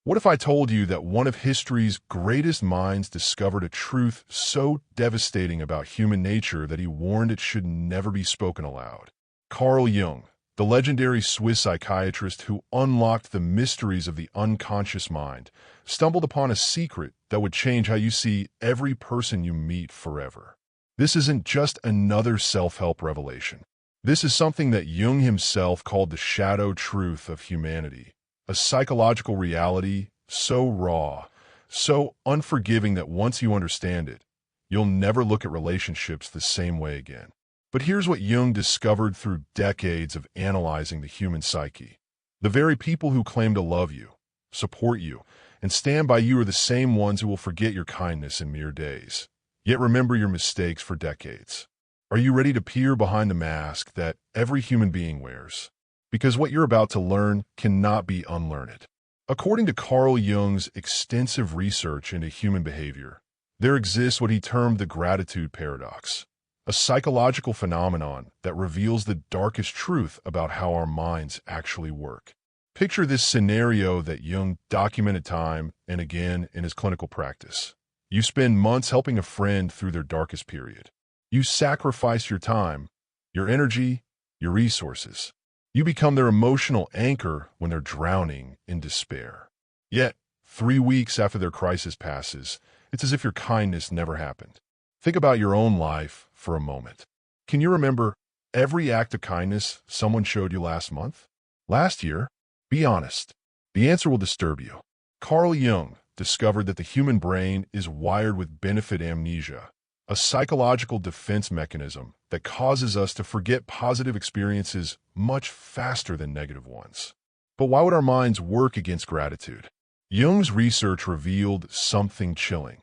What if I told you that one of history's greatest minds discovered a truth so devastating about human nature that he warned it should never be spoken aloud? Carl Jung, the legendary Swiss psychiatrist who unlocked the mysteries of the unconscious mind, stumbled upon a secret that would change how you see every person you meet forever. This isn't just another self-help revelation. This is something that Jung himself called the shadow truth of humanity, a psychological reality so raw, so unforgiving that once you understand it, you'll never look at relationships the same way again. But here's what Jung discovered through decades of analyzing the human psyche. The very people who claim to love you, support you, and stand by you are the same ones who will forget your kindness in mere days, yet remember your mistakes for decades. Are you ready to peer behind the mask that every human being wears? Because what you're about to learn cannot be unlearned. According to Carl Jung's extensive research into human behavior, there exists what he termed the gratitude paradox, a psychological phenomenon that reveals the darkest truth about how our minds actually work. Picture this scenario that Jung documented time and again in his clinical practice. You spend months helping a friend through their darkest period. You sacrifice your time, your energy, your resources. You become their emotional anchor when they're drowning in despair. Yet, 3 weeks after their crisis passes, it's as if your kindness never happened. Think about your own life for a moment. Can you remember every act of kindness someone showed you last month? Last year? Be honest. The answer will disturb you. Carl Jung discovered that the human brain is wired with benefit amnesia, a psychological defense mechanism that causes us to forget positive experiences much faster than negative ones. But why would our minds work against gratitude? Jung's research revealed something chilling.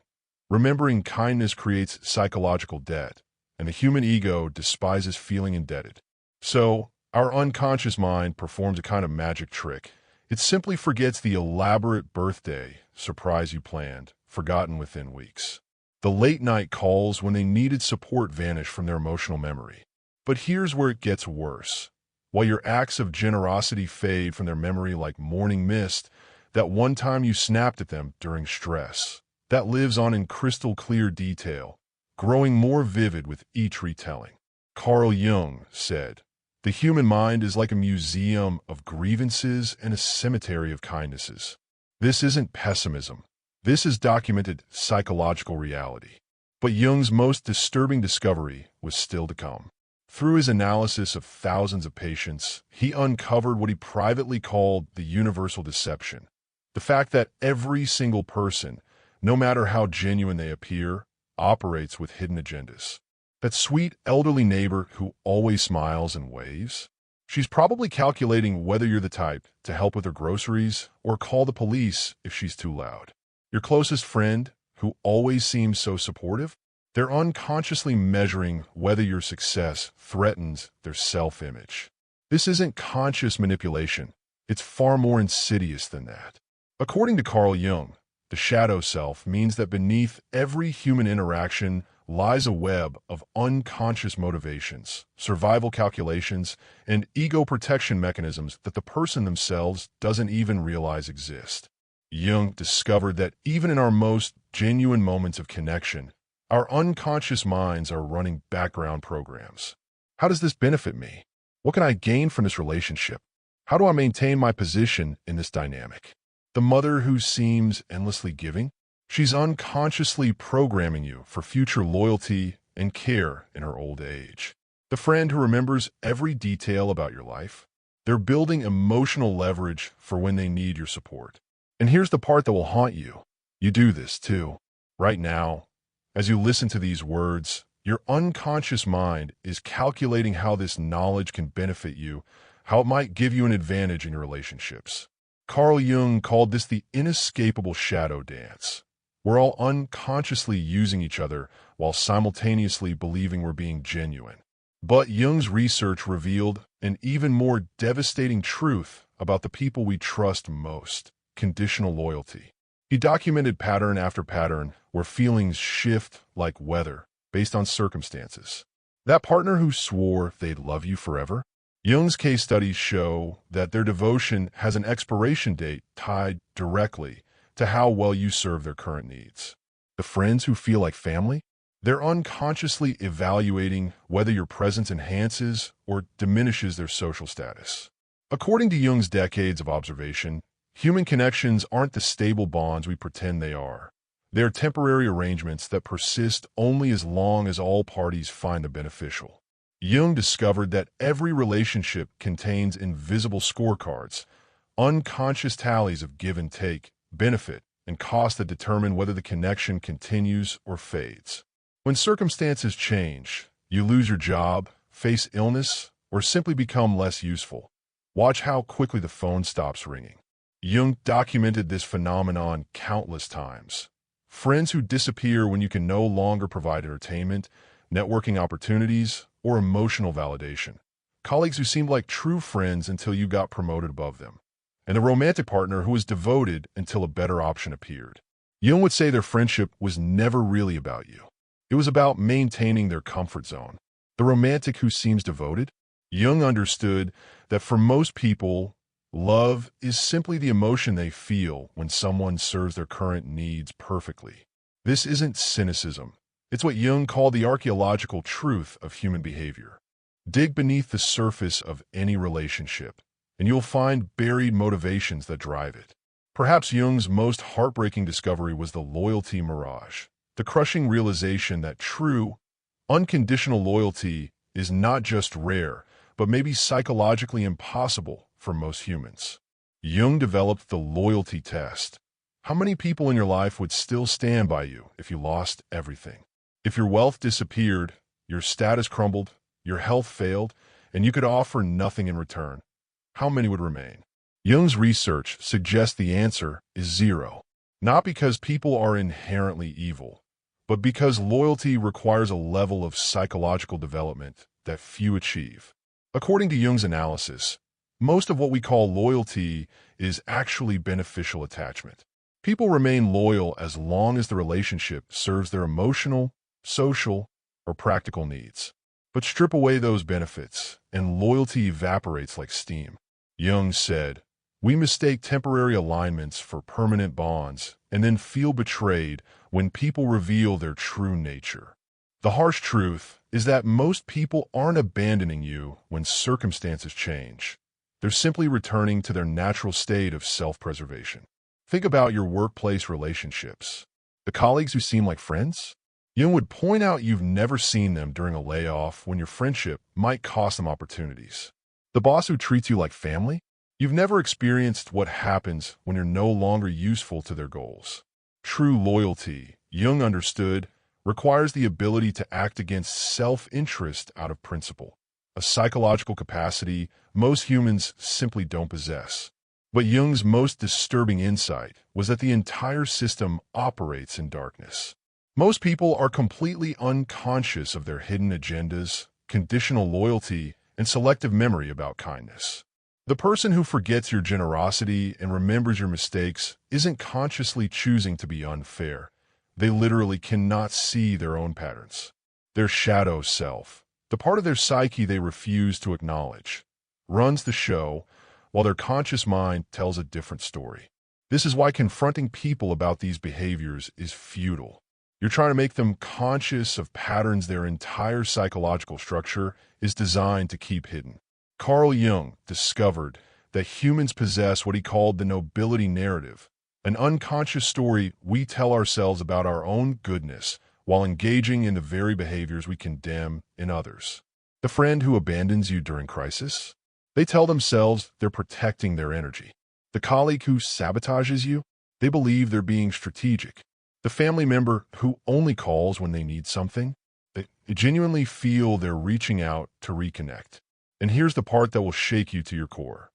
Remembering kindness creates psychological debt, and the human ego despises feeling indebted. So, our unconscious mind performs a kind of magic trick. It simply forgets the elaborate birthday surprise you planned, forgotten within weeks. The late-night calls when they needed support vanish from their emotional memory. But here's where it gets worse. While your acts of generosity fade from their memory like morning mist, that one time you snapped at them during stress, that lives on in crystal-clear detail, growing more vivid with each retelling. Carl Jung said, "The human mind is like a museum of grievances and a cemetery of kindnesses." This isn't pessimism. This is documented psychological reality. But Jung's most disturbing discovery was still to come. Through his analysis of thousands of patients, he uncovered what he privately called the universal deception. The fact that every single person, no matter how genuine they appear, operates with hidden agendas. That sweet elderly neighbor who always smiles and waves? She's probably calculating whether you're the type to help with her groceries or call the police if she's too loud. Your closest friend, who always seems so supportive, they're unconsciously measuring whether your success threatens their self-image. This isn't conscious manipulation. It's far more insidious than that. According to Carl Jung, the shadow self means that beneath every human interaction lies a web of unconscious motivations, survival calculations, and ego protection mechanisms that the person themselves doesn't even realize exist. Jung discovered that even in our most genuine moments of connection, our unconscious minds are running background programs. How does this benefit me? What can I gain from this relationship? How do I maintain my position in this dynamic? The mother who seems endlessly giving? She's unconsciously programming you for future loyalty and care in her old age. The friend who remembers every detail about your life? They're building emotional leverage for when they need your support. And here's the part that will haunt you. You do this too. Right now, as you listen to these words, your unconscious mind is calculating how this knowledge can benefit you, how it might give you an advantage in your relationships. Carl Jung called this the inescapable shadow dance. We're all unconsciously using each other while simultaneously believing we're being genuine. But Jung's research revealed an even more devastating truth about the people we trust most: conditional loyalty. He documented pattern after pattern where feelings shift like weather based on circumstances. That partner who swore they'd love you forever? Jung's case studies show that their devotion has an expiration date tied directly to how well you serve their current needs. The friends who feel like family, they're unconsciously evaluating whether your presence enhances or diminishes their social status. According to Jung's decades of observation, human connections aren't the stable bonds we pretend they are. They're temporary arrangements that persist only as long as all parties find them beneficial. Jung discovered that every relationship contains invisible scorecards, unconscious tallies of give and take, benefit, and cost that determine whether the connection continues or fades. When circumstances change, you lose your job, face illness, or simply become less useful. Watch how quickly the phone stops ringing. Jung documented this phenomenon countless times. Friends who disappear when you can no longer provide entertainment, networking opportunities, or emotional validation. Colleagues who seemed like true friends until you got promoted above them. And a romantic partner who was devoted until a better option appeared. Jung would say their friendship was never really about you. It was about maintaining their comfort zone. The romantic who seems devoted? Jung understood that for most people, love is simply the emotion they feel when someone serves their current needs perfectly. This isn't cynicism. It's what Jung called the archaeological truth of human behavior. Dig beneath the surface of any relationship, and you'll find buried motivations that drive it. Perhaps Jung's most heartbreaking discovery was the loyalty mirage, the crushing realization that true, unconditional loyalty is not just rare, but maybe psychologically impossible for most humans. Jung developed the loyalty test. How many people in your life would still stand by you if you lost everything? If your wealth disappeared, your status crumbled, your health failed, and you could offer nothing in return, how many would remain? Jung's research suggests the answer is zero. Not because people are inherently evil, but because loyalty requires a level of psychological development that few achieve. According to Jung's analysis, most of what we call loyalty is actually beneficial attachment. People remain loyal as long as the relationship serves their emotional, social, or practical needs. But strip away those benefits, and loyalty evaporates like steam. Jung said, "We mistake temporary alignments for permanent bonds and then feel betrayed when people reveal their true nature." The harsh truth is that most people aren't abandoning you when circumstances change. They're simply returning to their natural state of self-preservation. Think about your workplace relationships. The colleagues who seem like friends? Jung would point out you've never seen them during a layoff when your friendship might cost them opportunities. The boss who treats you like family? You've never experienced what happens when you're no longer useful to their goals. True loyalty, Jung understood, requires the ability to act against self-interest out of principle, a psychological capacity most humans simply don't possess. But Jung's most disturbing insight was that the entire system operates in darkness. Most people are completely unconscious of their hidden agendas, conditional loyalty, and selective memory about kindness. The person who forgets your generosity and remembers your mistakes isn't consciously choosing to be unfair. They literally cannot see their own patterns. Their shadow self, the part of their psyche they refuse to acknowledge, runs the show, while their conscious mind tells a different story. This is why confronting people about these behaviors is futile. You're trying to make them conscious of patterns their entire psychological structure is designed to keep hidden. Carl Jung discovered that humans possess what he called the nobility narrative, an unconscious story we tell ourselves about our own goodness while engaging in the very behaviors we condemn in others. The friend who abandons you during crisis? They tell themselves they're protecting their energy. The colleague who sabotages you? They believe they're being strategic. The family member who only calls when they need something? They genuinely feel they're reaching out to reconnect. And here's the part that will shake you to your core.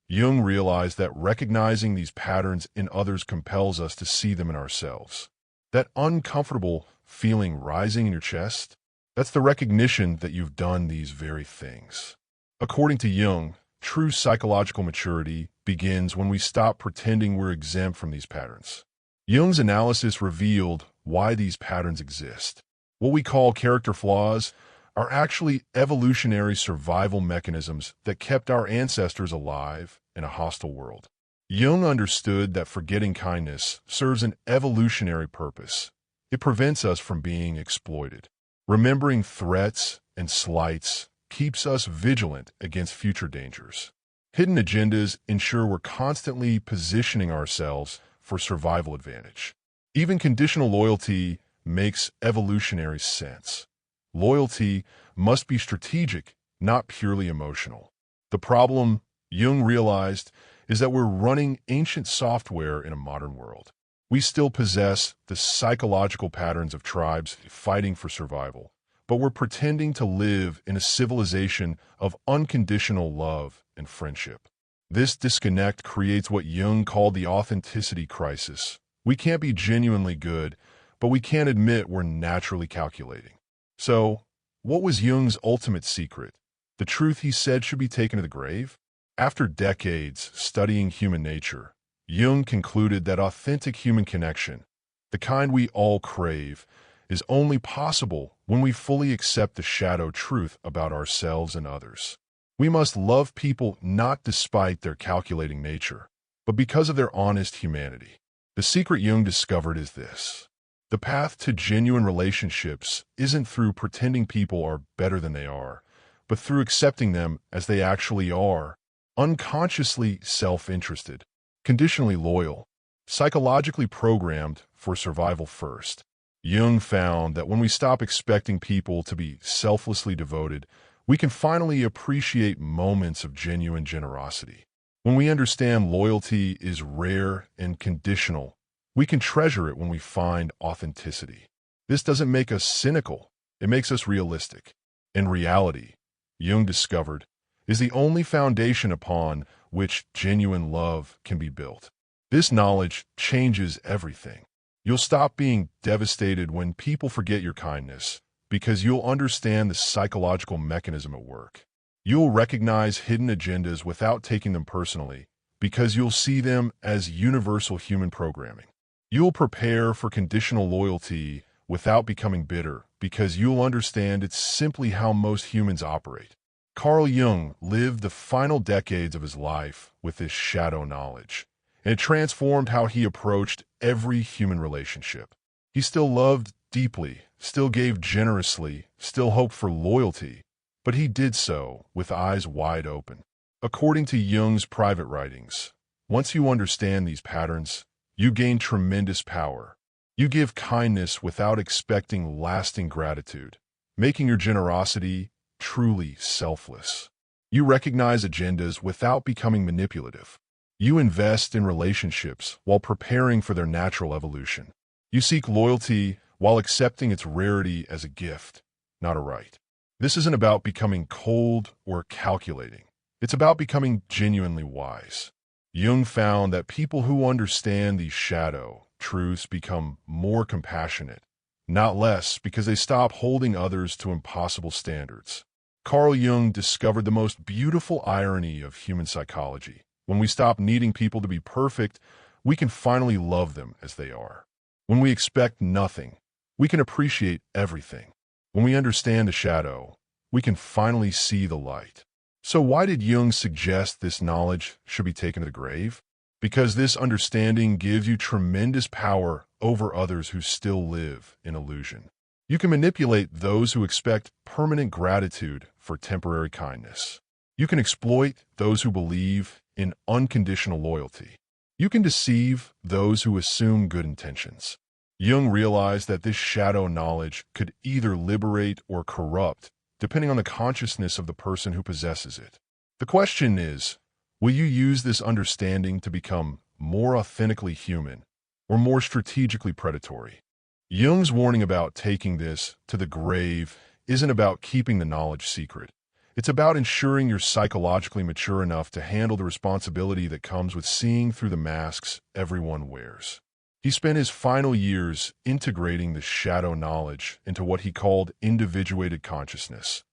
Jung realized that recognizing these patterns in others compels us to see them in ourselves. That uncomfortable feeling rising in your chest? That's the recognition that you've done these very things. According to Jung, true psychological maturity begins when we stop pretending we're exempt from these patterns. Jung's analysis revealed why these patterns exist. What we call character flaws are actually evolutionary survival mechanisms that kept our ancestors alive in a hostile world. Jung understood that forgetting kindness serves an evolutionary purpose. It prevents us from being exploited. Remembering threats and slights keeps us vigilant against future dangers. Hidden agendas ensure we're constantly positioning ourselves for survival advantage. Even conditional loyalty makes evolutionary sense. Loyalty must be strategic, not purely emotional. The problem, Jung realized, is that we're running ancient software in a modern world. We still possess the psychological patterns of tribes fighting for survival, but we're pretending to live in a civilization of unconditional love and friendship. This disconnect creates what Jung called the authenticity crisis. We can't be genuinely good, but we can't admit we're naturally calculating. So, what was Jung's ultimate secret? The truth he said should be taken to the grave? After decades studying human nature, Jung concluded that authentic human connection, the kind we all crave, is only possible when we fully accept the shadow truth about ourselves and others. We must love people not despite their calculating nature, but because of their honest humanity. The secret Jung discovered is this: the path to genuine relationships isn't through pretending people are better than they are, but through accepting them as they actually are, unconsciously self-interested, conditionally loyal, psychologically programmed for survival first. Jung found that when we stop expecting people to be selflessly devoted, we can finally appreciate moments of genuine generosity. When we understand loyalty is rare and conditional, we can treasure it when we find authenticity. This doesn't make us cynical, it makes us realistic. In reality, Jung discovered, is the only foundation upon which genuine love can be built. This knowledge changes everything. You'll stop being devastated when people forget your kindness, because you'll understand the psychological mechanism at work. You'll recognize hidden agendas without taking them personally, because you'll see them as universal human programming. You'll prepare for conditional loyalty without becoming bitter, because you'll understand it's simply how most humans operate. Carl Jung lived the final decades of his life with this shadow knowledge, and it transformed how he approached every human relationship. He still loved deeply, still gave generously, still hoped for loyalty, but he did so with eyes wide open. According to Jung's private writings, once you understand these patterns, you gain tremendous power. You give kindness without expecting lasting gratitude, making your generosity truly selfless. You recognize agendas without becoming manipulative. You invest in relationships while preparing for their natural evolution. You seek loyalty while accepting its rarity as a gift, not a right. This isn't about becoming cold or calculating. It's about becoming genuinely wise. Jung found that people who understand these shadow truths become more compassionate, not less, because they stop holding others to impossible standards. Carl Jung discovered the most beautiful irony of human psychology. When we stop needing people to be perfect, we can finally love them as they are. When we expect nothing, we can appreciate everything. When we understand the shadow, we can finally see the light. So why did Jung suggest this knowledge should be taken to the grave? Because this understanding gives you tremendous power over others who still live in illusion. You can manipulate those who expect permanent gratitude for temporary kindness. You can exploit those who believe in unconditional loyalty. You can deceive those who assume good intentions. Jung realized that this shadow knowledge could either liberate or corrupt, depending on the consciousness of the person who possesses it. The question is, will you use this understanding to become more authentically human or more strategically predatory? Jung's warning about taking this to the grave isn't about keeping the knowledge secret. It's about ensuring you're psychologically mature enough to handle the responsibility that comes with seeing through the masks everyone wears. He spent his final years integrating the shadow knowledge into what he called individuated consciousness,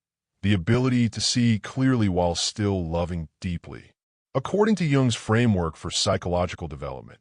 the ability to see clearly while still loving deeply. According to Jung's framework for psychological development,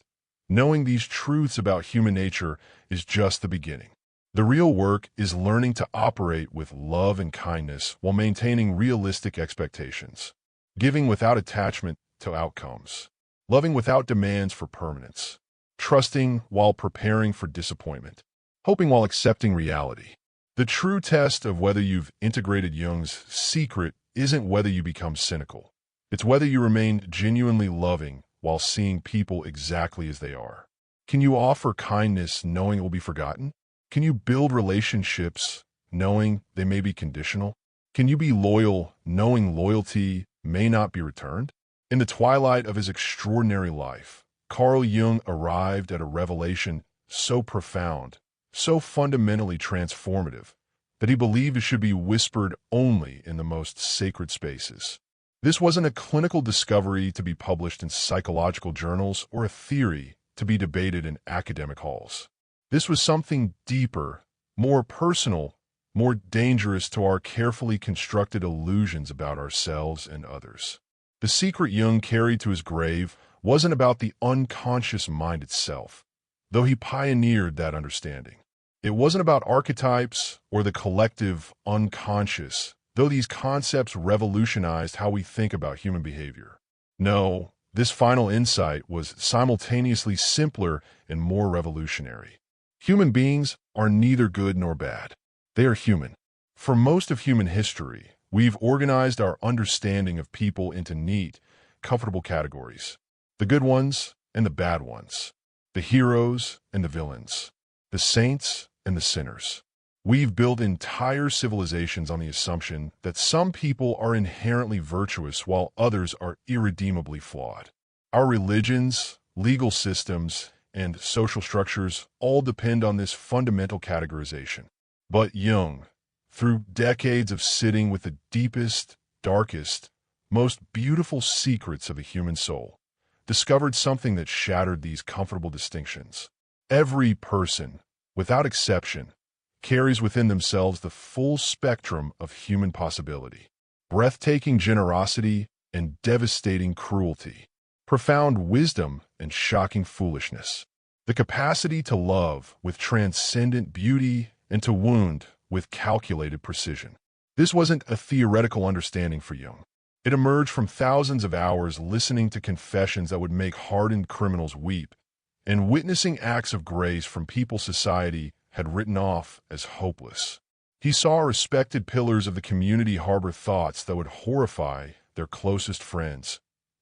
knowing these truths about human nature is just the beginning. The real work is learning to operate with love and kindness while maintaining realistic expectations, giving without attachment to outcomes, loving without demands for permanence, trusting while preparing for disappointment, hoping while accepting reality. The true test of whether you've integrated Jung's secret isn't whether you become cynical. It's whether you remain genuinely loving while seeing people exactly as they are. Can you offer kindness knowing it will be forgotten? Can you build relationships knowing they may be conditional? Can you be loyal knowing loyalty may not be returned? In the twilight of his extraordinary life, Carl Jung arrived at a revelation so profound, so fundamentally transformative, that he believed it should be whispered only in the most sacred spaces. This wasn't a clinical discovery to be published in psychological journals or a theory to be debated in academic halls. This was something deeper, more personal, more dangerous to our carefully constructed illusions about ourselves and others. The secret Jung carried to his grave wasn't about the unconscious mind itself, though he pioneered that understanding. It wasn't about archetypes or the collective unconscious, though these concepts revolutionized how we think about human behavior. No, this final insight was simultaneously simpler and more revolutionary. Human beings are neither good nor bad. They are human. For most of human history, we've organized our understanding of people into neat, comfortable categories. The good ones and the bad ones. The heroes and the villains. The saints and the sinners. We've built entire civilizations on the assumption that some people are inherently virtuous while others are irredeemably flawed. Our religions, legal systems, and social structures all depend on this fundamental categorization. But Jung, through decades of sitting with the deepest, darkest, most beautiful secrets of the human soul, discovered something that shattered these comfortable distinctions. Every person, without exception, carries within themselves the full spectrum of human possibility. Breathtaking generosity and devastating cruelty. Profound wisdom and shocking foolishness. The capacity to love with transcendent beauty and to wound with calculated precision. This wasn't a theoretical understanding for Jung. It emerged from thousands of hours listening to confessions that would make hardened criminals weep and witnessing acts of grace from people society had written off as hopeless. He saw respected pillars of the community harbor thoughts that would horrify their closest friends,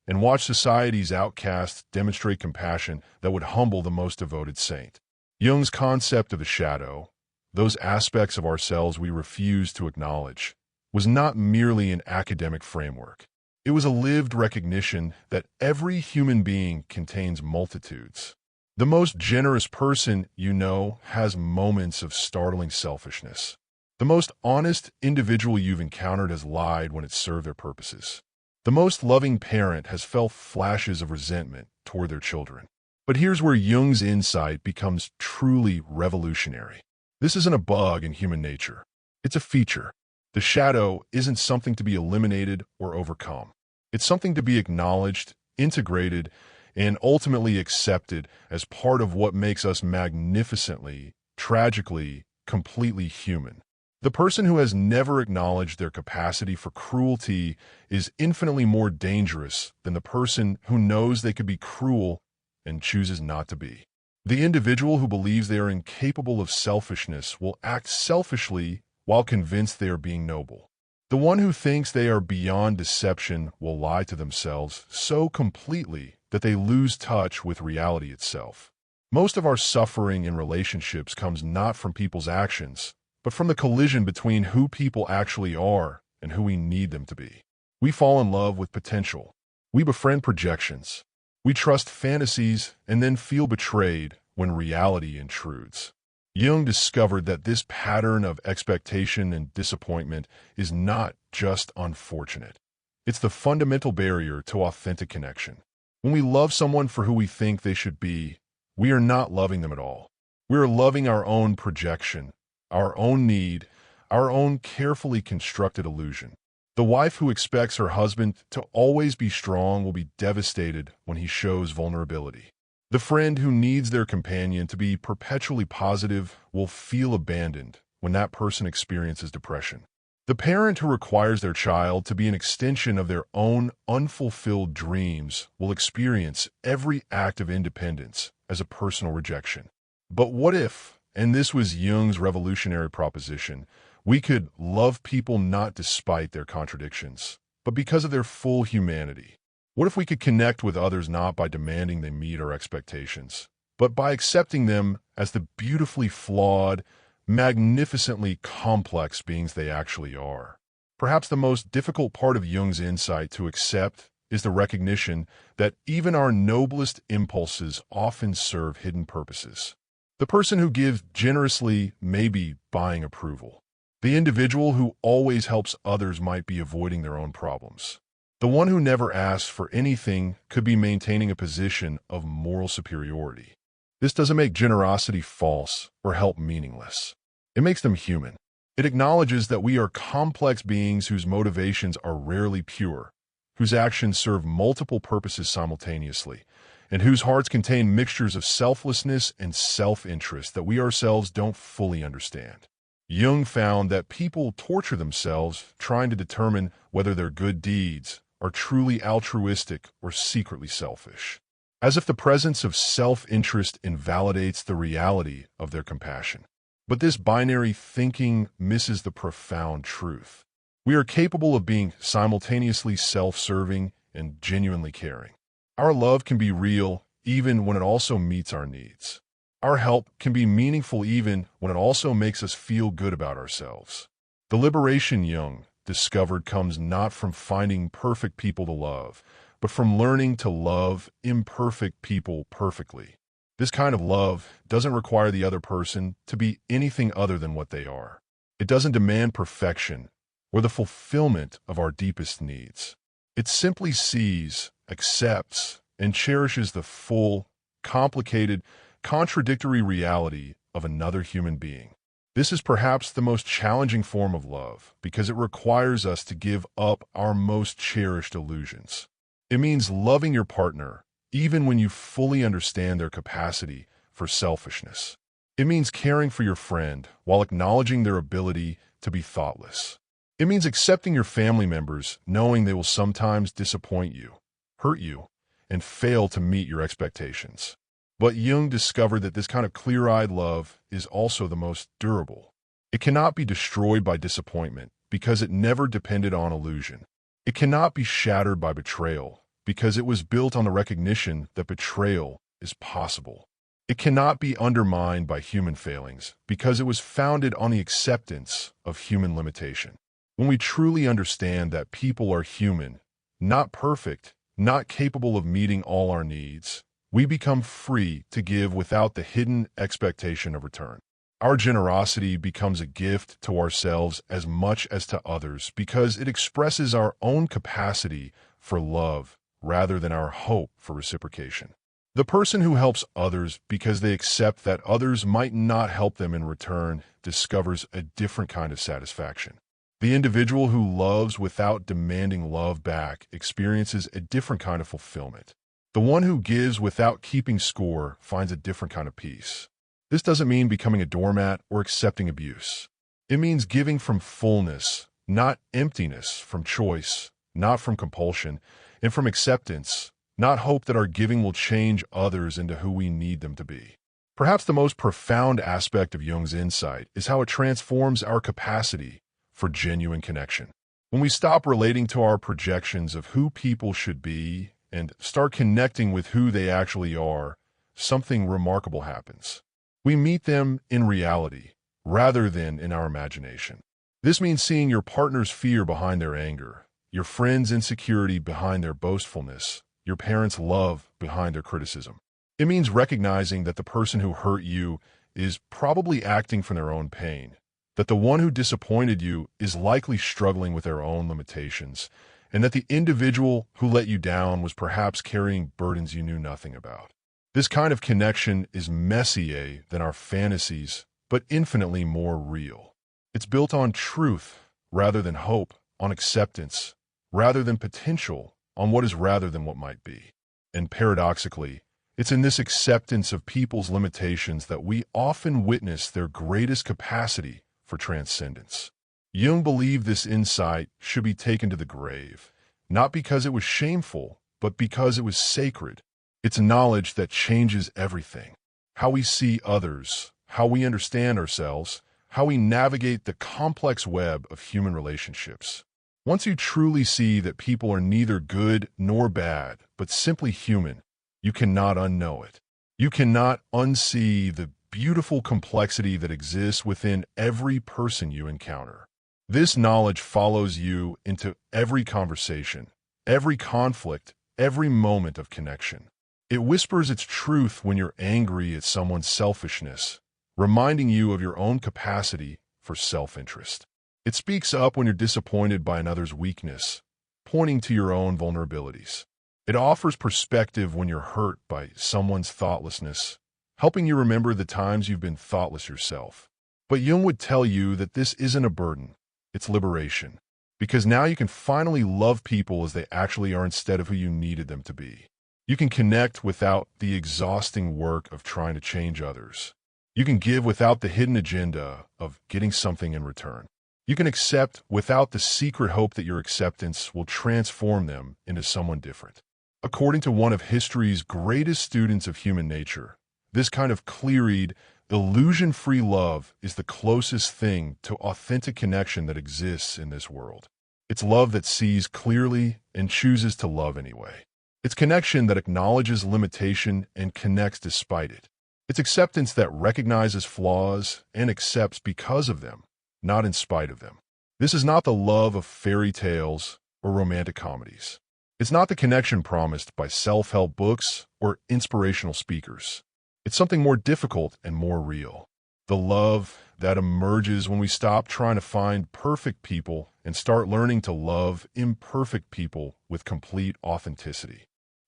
and watch society's outcasts demonstrate compassion that would humble the most devoted saint. Jung's concept of the shadow, those aspects of ourselves we refuse to acknowledge, was not merely an academic framework. It was a lived recognition that every human being contains multitudes. The most generous person you know has moments of startling selfishness. The most honest individual you've encountered has lied when it served their purposes. The most loving parent has felt flashes of resentment toward their children. But here's where Jung's insight becomes truly revolutionary. This isn't a bug in human nature. It's a feature. The shadow isn't something to be eliminated or overcome. It's something to be acknowledged, integrated, and ultimately accepted as part of what makes us magnificently, tragically, completely human. The person who has never acknowledged their capacity for cruelty is infinitely more dangerous than the person who knows they could be cruel and chooses not to be. The individual who believes they are incapable of selfishness will act selfishly while convinced they are being noble. The one who thinks they are beyond deception will lie to themselves so completely that they lose touch with reality itself. Most of our suffering in relationships comes not from people's actions, but from the collision between who people actually are and who we need them to be. We fall in love with potential. We befriend projections. We trust fantasies and then feel betrayed when reality intrudes. Jung discovered that this pattern of expectation and disappointment is not just unfortunate. It's the fundamental barrier to authentic connection. When we love someone for who we think they should be, we are not loving them at all. We are loving our own projection, our own need, our own carefully constructed illusion. The wife who expects her husband to always be strong will be devastated when he shows vulnerability. The friend who needs their companion to be perpetually positive will feel abandoned when that person experiences depression. The parent who requires their child to be an extension of their own unfulfilled dreams will experience every act of independence as a personal rejection. But what if, and this was Jung's revolutionary proposition, we could love people not despite their contradictions, but because of their full humanity? What if we could connect with others not by demanding they meet our expectations, but by accepting them as the beautifully flawed, magnificently complex beings they actually are? Perhaps the most difficult part of Jung's insight to accept is the recognition that even our noblest impulses often serve hidden purposes. The person who gives generously may be buying approval. The individual who always helps others might be avoiding their own problems. The one who never asks for anything could be maintaining a position of moral superiority. This doesn't make generosity false or help meaningless. It makes them human. It acknowledges that we are complex beings whose motivations are rarely pure, whose actions serve multiple purposes simultaneously, and whose hearts contain mixtures of selflessness and self-interest that we ourselves don't fully understand. Jung found that people torture themselves trying to determine whether their good deeds are truly altruistic or secretly selfish, as if the presence of self-interest invalidates the reality of their compassion. But this binary thinking misses the profound truth. We are capable of being simultaneously self-serving and genuinely caring. Our love can be real even when it also meets our needs. Our help can be meaningful even when it also makes us feel good about ourselves. The liberation Jung discovered comes not from finding perfect people to love, but from learning to love imperfect people perfectly. This kind of love doesn't require the other person to be anything other than what they are. It doesn't demand perfection or the fulfillment of our deepest needs. It simply sees, accepts, and cherishes the full, complicated, contradictory reality of another human being. This is perhaps the most challenging form of love because it requires us to give up our most cherished illusions. It means loving your partner even when you fully understand their capacity for selfishness. It means caring for your friend while acknowledging their ability to be thoughtless. It means accepting your family members knowing they will sometimes disappoint you, hurt you, and fail to meet your expectations. But Jung discovered that this kind of clear-eyed love is also the most durable. It cannot be destroyed by disappointment because it never depended on illusion. It cannot be shattered by betrayal because it was built on the recognition that betrayal is possible. It cannot be undermined by human failings because it was founded on the acceptance of human limitation. When we truly understand that people are human, not perfect, not capable of meeting all our needs, we become free to give without the hidden expectation of return. Our generosity becomes a gift to ourselves as much as to others because it expresses our own capacity for love rather than our hope for reciprocation. The person who helps others because they accept that others might not help them in return discovers a different kind of satisfaction. The individual who loves without demanding love back experiences a different kind of fulfillment. The one who gives without keeping score finds a different kind of peace. This doesn't mean becoming a doormat or accepting abuse. It means giving from fullness, not emptiness, from choice, not from compulsion, and from acceptance, not hope that our giving will change others into who we need them to be. Perhaps the most profound aspect of Jung's insight is how it transforms our capacity for genuine connection. When we stop relating to our projections of who people should be and start connecting with who they actually are, something remarkable happens. We meet them in reality, rather than in our imagination. This means seeing your partner's fear behind their anger, your friend's insecurity behind their boastfulness, your parents' love behind their criticism. It means recognizing that the person who hurt you is probably acting from their own pain, that the one who disappointed you is likely struggling with their own limitations, and that the individual who let you down was perhaps carrying burdens you knew nothing about. This kind of connection is messier than our fantasies, but infinitely more real. It's built on truth rather than hope, on acceptance rather than potential, on what is rather than what might be. And paradoxically, It's in this acceptance of people's limitations that we often witness their greatest capacity for transcendence. Jung believed this insight should be taken to the grave, not because it was shameful, but because it was sacred. It's knowledge that changes everything. How we see others, how we understand ourselves, how we navigate the complex web of human relationships. Once you truly see that people are neither good nor bad, but simply human, you cannot unknow it. You cannot unsee the beautiful complexity that exists within every person you encounter. This knowledge follows you into every conversation, every conflict, every moment of connection. It whispers its truth when you're angry at someone's selfishness, reminding you of your own capacity for self-interest. It speaks up when you're disappointed by another's weakness, pointing to your own vulnerabilities. It offers perspective when you're hurt by someone's thoughtlessness, helping you remember the times you've been thoughtless yourself. But Jung would tell you that this isn't a burden, it's liberation. Because now you can finally love people as they actually are instead of who you needed them to be. You can connect without the exhausting work of trying to change others. You can give without the hidden agenda of getting something in return. You can accept without the secret hope that your acceptance will transform them into someone different. According to one of history's greatest students of human nature, this kind of clear-eyed, illusion-free love is the closest thing to authentic connection that exists in this world. It's love that sees clearly and chooses to love anyway. It's connection that acknowledges limitation and connects despite it. It's acceptance that recognizes flaws and accepts because of them, not in spite of them. This is not the love of fairy tales or romantic comedies. It's not the connection promised by self-help books or inspirational speakers. It's something more difficult and more real. The love that emerges when we stop trying to find perfect people and start learning to love imperfect people with complete authenticity.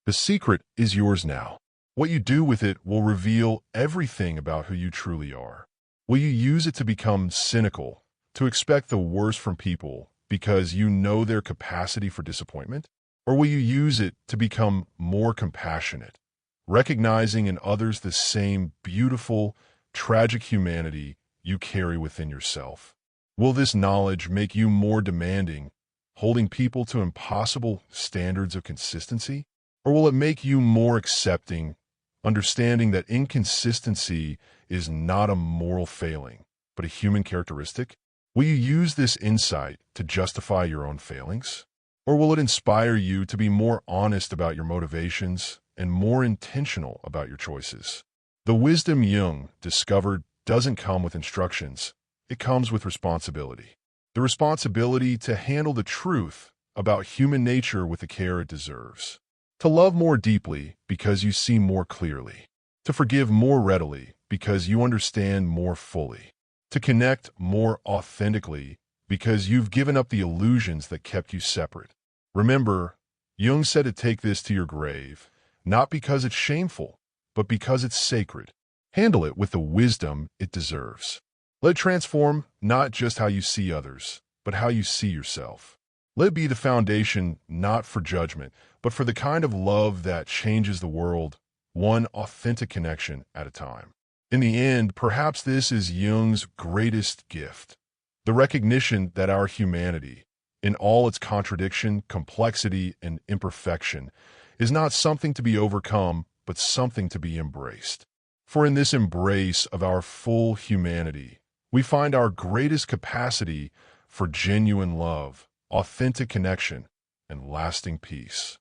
The secret is yours now. What you do with it will reveal everything about who you truly are. Will you use it to become cynical, to expect the worst from people because you know their capacity for disappointment? Or will you use it to become more compassionate, recognizing in others the same beautiful, tragic humanity you carry within yourself? Will this knowledge make you more demanding, holding people to impossible standards of consistency? Or will it make you more accepting, understanding that inconsistency is not a moral failing, but a human characteristic? Will you use this insight to justify your own failings? Or will it inspire you to be more honest about your motivations and more intentional about your choices? The wisdom Jung discovered doesn't come with instructions. It comes with responsibility. The responsibility to handle the truth about human nature with the care it deserves. To love more deeply because you see more clearly. To forgive more readily because you understand more fully. To connect more authentically because you've given up the illusions that kept you separate. Remember, Jung said to take this to your grave, not because it's shameful, but because it's sacred. Handle it with the wisdom it deserves. Let it transform not just how you see others, but how you see yourself. Let it be the foundation not for judgment, but for the kind of love that changes the world, one authentic connection at a time. In the end, perhaps this is Jung's greatest gift, the recognition that our humanity, in all its contradiction, complexity, and imperfection, is not something to be overcome, but something to be embraced. For in this embrace of our full humanity, we find our greatest capacity for genuine love, authentic connection, and lasting peace.